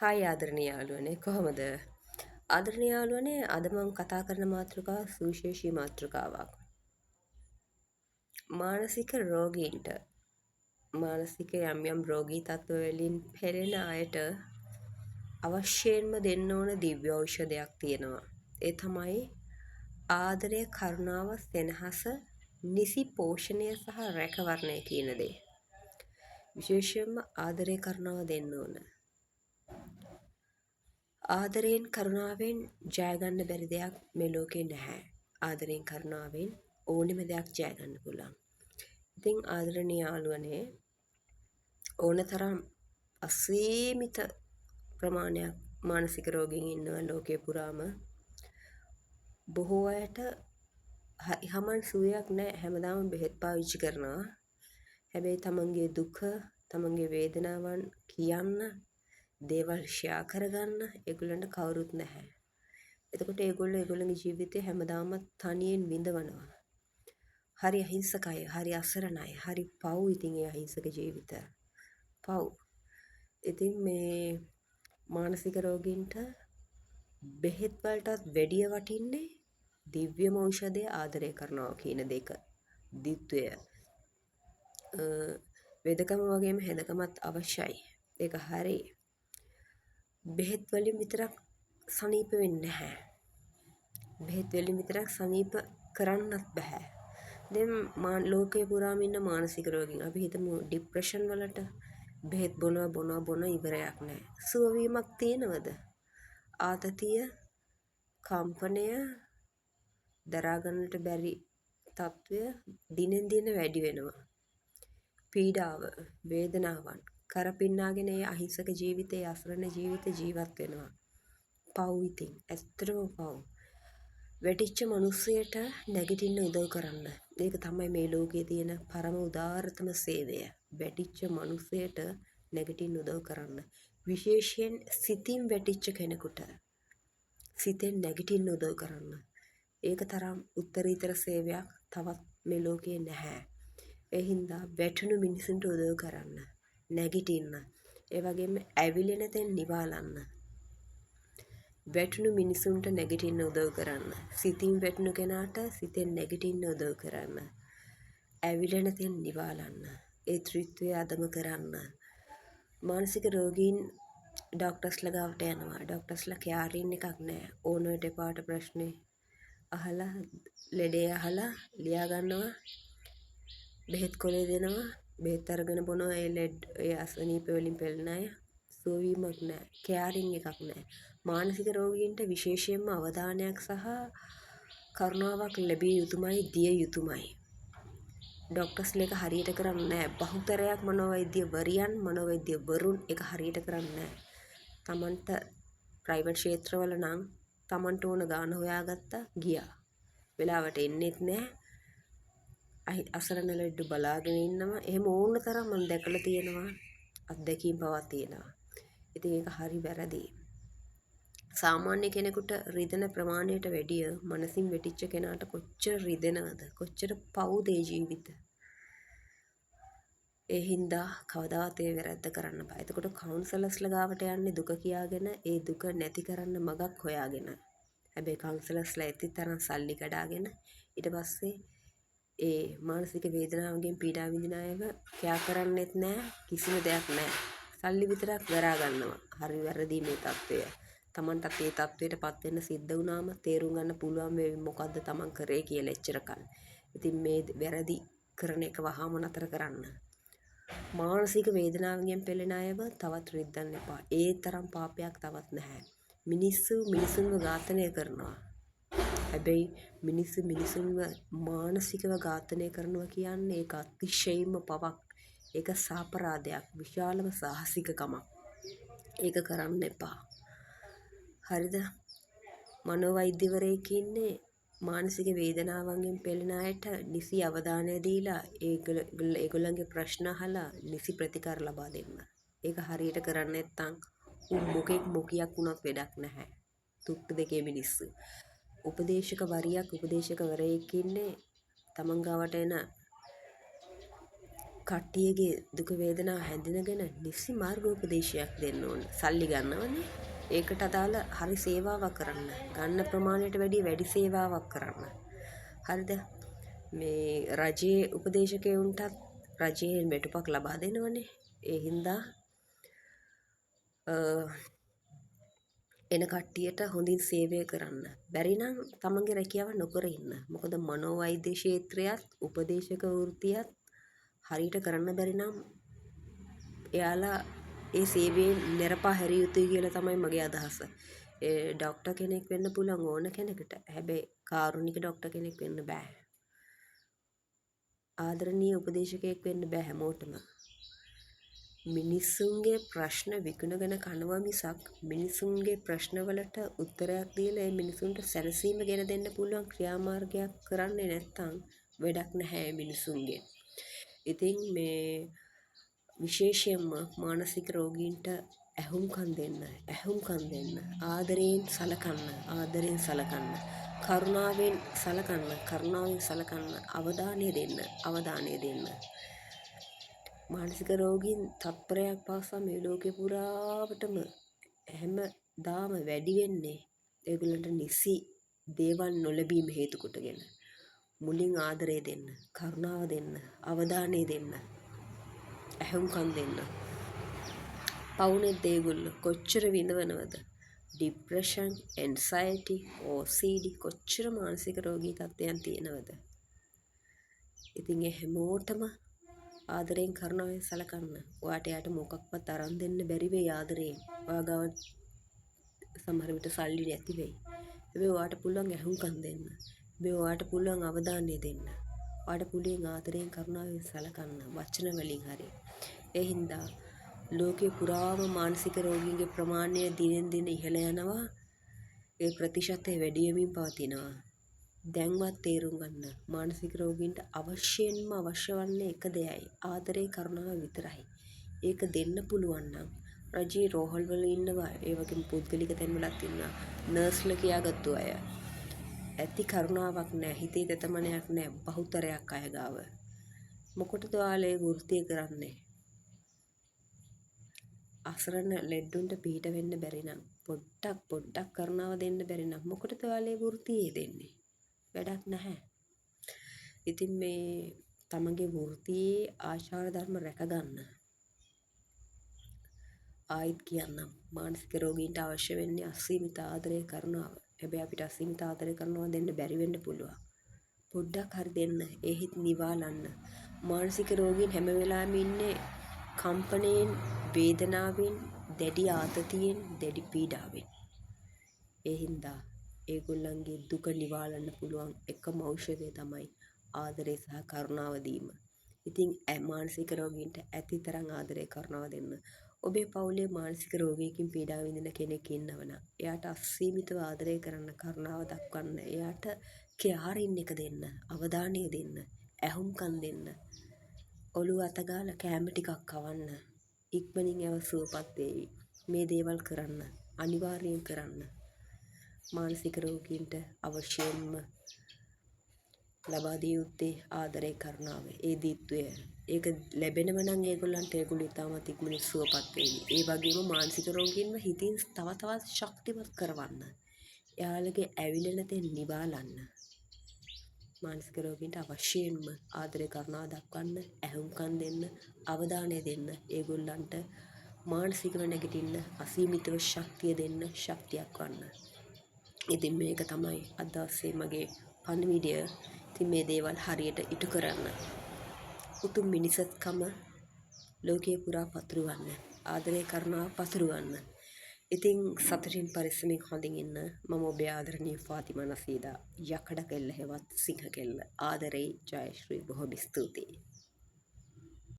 Hi ආදරණීය යාළුවනේ කොහොමද? ආදරණීය යාළුවනේ අද මම කතා කරන මාතෘකාව සුවිශේෂී මාතෘකාවක්. මානසික රෝගීන්ට මානසික යම් රෝගී තත්ත්ව වලින් පෙළෙන අයට අවශ්‍යයෙන්ම දෙන්න ඕන දිව්‍ය ඖෂධයක් තියෙනවා. ඒ තමයි ආදරය, කරුණාව, සෙනෙහස, නිසි පෝෂණය සහ රැකවරණය කියන දේ. විශේෂයෙන්ම ආදරය, කරුණාව දෙන්න ඕන. ආදරයෙන් කරුණාවෙන් ජයගන්න බැරි දෙයක් මේ ලෝකේ නැහැ. ආදරයෙන් කරුණාවෙන් ඕනෙම දෙයක් ජයගන්න පුළුවන්. ඉතින් ආදරණීය යාළුවනේ ඕනතරම් අසීමිත ප්‍රමාණයක් මානසික රෝගීන් ඉන්නවා ලෝකේ පුරාම. බොහෝ අයට හමන් සුවයක් නැහැ. හැමදාම බෙහෙත් පාවිච්චි කරනවා. හැබැයි තමන්ගේ දුක, තමන්ගේ වේදනාවන් කියන්න, දේවල් ෂෙයා කරගන්න ඒගොල්ලන්ට කවුරුත් නැහැ. එතකොට ඒගොල්ලෝ ඒගොල්ලන්ගේ ජීවිතේ හැමදාම තනියෙන් විඳවනවා. හරි අහිංසකයි, හරි අසරණයි, හරි පව්. ඉතින් ඒ අහිංසක ජීවිත පව්. ඉතින් මේ මානසික රෝගීන්ට බෙහෙත් වලටත් වැඩිය වටින්නේ දිව්‍යම ඖෂධය ආදරය කරනවා කියන දෙක. දිත්වය වෙදකම වගේම හෙදකමත් අවශ්‍යයි. ඒක හරි. බෙහෙත් වලින් විතරක් සනීප වෙන්නේ නැහැ. බෙහෙත් වලින් විතරක් සනීප කරන්නත් බෑ. දැන් ලෝකේ පුරාම ඉන්න මානසික රෝගීන් අපි හිතමු ડિප්‍රෙෂන් වලට බෙහෙත් බොනවා ඉවරයක් නැහැ. සුවවීමක් තියෙනවද? ආතතිය, කම්පනය, දරා ගන්නට බැරි තත්ත්වය දිනෙන් දින වැඩි වෙනවා. පීඩාව, වේදනාවන් කරපින්නාගෙන ඒ අහිංසක ජීවිතේ, අසරණ ජීවිතේ ජීවත් වෙනවා. පව් ඉතින් ඇත්තටම පව්. වැටිච්ච මිනිස්සයට නැගිටින්න උදව් කරන්න. ඒක තමයි මේ ලෝකයේ තියෙන පරම උදාරතම සේවය. වැටිච්ච මිනිස්සයට නැගිටින්න උදව් කරන්න. විශේෂයෙන් සිතින් වැටිච්ච කෙනෙකුට සිතෙන් නැගිටින්න උදව් කරන්න. ඒක තරම් උත්තරීතර සේවයක් තවත් මේ ලෝකේ නැහැ. ඒ හින්දා වැටුණු මිනිසුන්ට උදව් කරන්න. නැගිටින්න. ඒ වගේම ඇවිලෙන තැන් නිවාලන්න. වැටුණු මිනිසුන්ට නැගිටින්න උදව් කරන්න. සිතින් වැටුණු කෙනාට සිතෙන් නැගිටින්න උදව් කරන්න. ඇවිලෙන තැන් නිවාලන්න. ඒ ත්‍රිත්වය අදම කරන්න. මානසික රෝගීන් ඩොක්ටර්ස්ලා ගාවට යනවා. ඩොක්ටර්ස්ලා කෙයාරින් එකක් නැහැ. ඕනෝට එපාට ප්‍රශ්නේ අහලා ලෙඩේ අහලා ලියා ගන්නවා. බෙහෙත් කොලේ දෙනවා. බෙහෙත් අරගෙන බොනවා. ඒ අසනීප වලින් පෙළෙන අය සුවවීමක් නැහැ. කෙයාරින් එකක් නැහැ. මානසික රෝගීන්ට විශේෂයෙන්ම අවධානයක් සහ කරුණාවක් ලැබිය යුතුමයි, දිය යුතුමයි. ඩොක්ටර්ස්ලා ඒක හරියට කරන්නේ නැහැ. බහුතරයක් මනෝවෛද්‍යවරියන්, මනෝවෛද්‍යවරුන් ඒක හරියට කරන්නේ නැහැ. තමන්ට ප්‍රයිවට් ක්ෂේත්‍රවල නම් තමන්ට ඕන ගාන හොයාගත්තා ගියා. වෙලාවට එන්නෙත් නැහැ. අසරණ ලෙඩ බලාගෙන ඉන්නවා. එහෙම ඕන තරම් මම දැකලා තියෙනවා. අත්දැකීම් පවා තියෙනවා. ඉතින් ඒක හරි වැරදි. සාමාන්‍ය කෙනෙකුට රිදෙන ප්‍රමාණයට වැඩිය මනසින් වෙටිච්ච කෙනාට කොච්චර රිදෙනවද? කොච්චර පවුද ඒ ජීවිත? ඒ හින්දා කවදාවත් ඒ වැරද්ද කරන්න බෑ. එතකොට කවුන්සලර්ස්ලා ගාවට යන්නේ දුක කියාගෙන, ඒ දුක නැති කරන්න මගක් හොයාගෙන. හැබැයි කවුන්සලර්ස්ලා ඇති තරම් සල්ලි කඩාගෙන ඊට පස්සේ ඒ මානසික වේදනාවකින් පීඩා විඳින අයව කෑ කරන්නෙත් නෑ, කිසිම දෙයක් නෑ. සල්ලි විතරක් දරා ගන්නවා. හරි වැරදි මේ තත්ත්වය. තමන්ටත් ඒ තත්ත්වයටපත් වෙන්න සිද්ධ වුණාම තේරුම් ගන්න පුළුවන් වෙයි මොකද්ද තමන් කරේ කියලා එච්චරකල්. ඉතින් මේ වැරදි කරන එක වහාම නතර කරන්න. මානසික වේදනාවෙන් පෙළෙන අයව තවත් රිද්දන්න එපා. ඒ තරම් පාපයක් තවත් නැහැ. මිනිස්සු මිනිසුන්ව ඝාතනය කරනවා. හැබැයි මිනිස්සු මිනිසුන්ව මානසිකව ඝාතනය කරනවා කියන්නේ ඒක අතිශයින්ම පවක්. ඒක සාපරාධයක්, විශාලම සාහසිකකමක්. ඒක කරන්න එපා. හරිද? මනෝවෛද්‍යවරයෙක් ඉන්නේ මානසික වේදනාවන්ගෙන් පෙළෙන අයට නිසි අවධානය දීලා ඒගොල්ලන්ගේ ප්‍රශ්න අහලා නිසි ප්‍රතිකාර ලබා දෙන්න. ඒක හරියට කරන්නේ නැත්නම් මොකෙක් මොකියක් වුණත් වැඩක් නැහැ. තුට්ටු දෙකේ මිනිස්සු. උපදේශකවරියක් උපදේශකවරයෙක් ඉන්නේ තමන් ගාවට එන කට්ටියගේ දුක වේදනා හැඳිනගෙන නිසි මාර්ගෝපදේශයක් දෙන්න ඕන. සල්ලි ගන්නවනේ. ඒකට අදාළ හරි සේවාවක් කරන්න. ගන්න ප්‍රමාණයට වැඩි සේවාවක් කරන්න. හරිද? මේ රජයේ උපදේශකයන්ටත් රජයෙන් මෙටුපක් ලබා දෙනවනේ. ඒ හින්දා එන කට්ටියට හොඳින් සේවය කරන්න. බැරි නම් තමන්ගේ රැකියාව නොකර ඉන්න. මොකද මනෝවෛද්‍ය ක්ෂේත්‍රයත් උපදේශක වෘත්තියත් හරියට කරන්න බැරි නම් එයාලා ඒ සේවයෙන් නිරපා හැරිය යුතුයි කියලා තමයි මගේ අදහස. ඒ ડોක්ටර් කෙනෙක් වෙන්න පුළුවන් ඕන කෙනෙකුට. හැබැයි කාරුණික ડોක්ටර් කෙනෙක් වෙන්න බෑ. ආදරණීය උපදේශකයෙක් වෙන්න බෑ හැමෝටම. මිනිස්සුන්ගේ ප්‍රශ්න විකුණගෙන කනවා මිසක් මිනිසුන්ගේ ප්‍රශ්නවලට උත්තරයක් දීලා ඒ මිනිසුන්ට සැලසීම ගෙන දෙන්න පුළුවන් ක්‍රියාමාර්ගයක් කරන්නේ නැත්නම් වැඩක් නැහැ මිනිසුන්ගේ. ඉතින් මේ විශේෂයෙන්ම මානසික රෝගීන්ට ඇහුම්කන් දෙන්න ආදරයෙන් සලකන්න කරුණාවෙන් සලකන්න අවධානය දෙන්න මානසික රෝගීන් තත්පරයක් පාසා මේ ලෝකේ පුරාවටම හැමදාම වැඩි වෙන්නේ ඒගොල්ලන්ට නිසි දේවල් නොලැබීම හේතු කොටගෙන. මුලින් ආදරය දෙන්න, කරුණාව දෙන්න, අවධානය දෙන්න, ඇහුම්කන් දෙන්න. පවුනේත් ඒගොල්ලෝ කොච්චර විඳවනවද? ડિප්‍රෙෂන්, ඇන්සයිටි, OCD කොච්චර මානසික රෝගී තත්ත්වයන් තියෙනවද? ඉතින් ඒ හැමෝටම ආදරයෙන් කරුණාවෙන් සලකන්න. ඔයාට යාට මොකක්වත් අරන් දෙන්න බැරි වෙයි ආදරයෙන්. ඔයා ගාව සමහර විට සල්ලි නැති වෙයි. හැබැයි ඔයාට පුළුවන් ඇහුම්කන් දෙන්න. හැබැයි ඔයාට පුළුවන් අවධානය දෙන්න. ඔයාට පුළුවන් ආදරයෙන් කරුණාවෙන් සලකන්න වචන වලින් හරි. ඒ හින්දා ලෝකේ පුරාම මානසික රෝගීන්ගේ ප්‍රමාණය දිනෙන් දින ඉහළ යනවා. ඒ ප්‍රතිශතය වැඩි වෙමින් පවතිනවා. දැන්වත් තේරුම් ගන්න මානසික රෝගීන්ට අවශ්‍යයෙන්ම අවශ්‍ය වන්නේ එක දෙයයි ආදරේ කරුණාව විතරයි. ඒක දෙන්න පුළුවන් නම් රජයේ රෝහල් වල ඉන්නවා ඒ වගේම පුද්ගලික තැන්වලත් ඉන්නවා නර්ස්ලා කියාගත්තු අය. ඇති කරුණාවක් නැහැ හිතේ තෙතමනයක් නැහැ බහුතරයක් අය ගාව. මොකටද ඔයාලා ඒ වෘත්තිය කරන්නේ? අසරණ ලෙඩුන්ට පිට වෙන්න බැරි නම් පොඩ්ඩක් කරුණාව දෙන්න බැරි නම් මොකටද ඔයාලා ඒ වෘත්තිය දෙන්නේ? වැඩක් නැහැ. ඉතින් මේ තමන්ගේ වෘත්තියේ ආචාර ධර්ම රැකගන්න. ආයිත් කියන්නම් මානසික රෝගීන්ට අවශ්‍ය වෙන්නේ අසීමිත ආදරය කරුණාව. හැබැයි අපිට අසීමිත ආදරය කරුණාව දෙන්න බැරි වෙන්න පුළුවන්. පොඩ්ඩක් හරි දෙන්න. ඒ හිත් නිවාලන්න. මානසික රෝගීන් හැම වෙලාවෙම ඉන්නේ කම්පණයෙන්, වේදනාවෙන්, දැඩි ආතතියෙන්, දැඩි පීඩාවෙන්. ඒ හින්දා ඒගොල්ලන්ගේ දුක නිවාලන්න පුළුවන් එකම ඖෂධය තමයි ආදරය සහ කරුණාව දීම. ඉතින් මානසික රෝගීන්ට ඇතිතරම් ආදරය කරුණාව දෙන්න. ඔබේ පවුලේ මානසික රෝගයකින් පීඩා විඳින කෙනෙක් ඉන්නවනම් එයාට අසීමිතව ආදරය කරන්න, කරුණාව දක්වන්න, එයාට කෙයාරින් එක දෙන්න, අවධානය දෙන්න, ඇහුම්කන් දෙන්න. ඔළුව අතගාලා කෑම ටිකක් කවන්න. ඉක්මනින් ඒව සුවපත් වේවි. මේ දේවල් කරන්න. අනිවාර්යයෙන් කරන්න. මානසික රෝගීන්ට අවශ්‍යයෙන්ම ලබා දිය යුත්තේ ආදරේ කරුණාව. ඒ දිත්වය. ඒක ලැබෙනව නම් ඒගොල්ලන්ට ඒගොල්ලෝ ඉතාමත් ඉක්මනින් සුවපත් වෙවි. ඒ වගේම මානසික රෝගීන්ව හිතින් තව තවත් ශක්තිමත් කරවන්න. එයාලගේ ඇවිලෙන තැන් නිවාලන්න. මානසික රෝගීන්ට අවශ්‍යයෙන්ම ආදරේ කරුණාව දක්වන්න, ඇහුම්කන් දෙන්න, අවධානය දෙන්න. ඒගොල්ලන්ට මානසිකව නැගිටින්න අසීමිතව ශක්තිය දෙන්න, ශක්තියක් වන්න. ඉතින් මේක තමයි අද දවසේ මගේ පණිවිඩය. ඉතින් මේ දේවල් හරියට ඉටු කරන්න. උතුම් මිනිසත්කම ලෝකයේ පුරා පතුරවන්න. ආදරේ කරුණාව පතුරවන්න. ඉතින් සතුටින් පරිස්සමින් හොඳින් ඉන්න. මම ඔබේ ආදරණීය ෆාතිමා නසීදා. යකඩ කෙල්ල හෙවත් සිංහ කෙල්ල. ආදරේ ජයශ්‍රී බොහොම ස්තුතියි.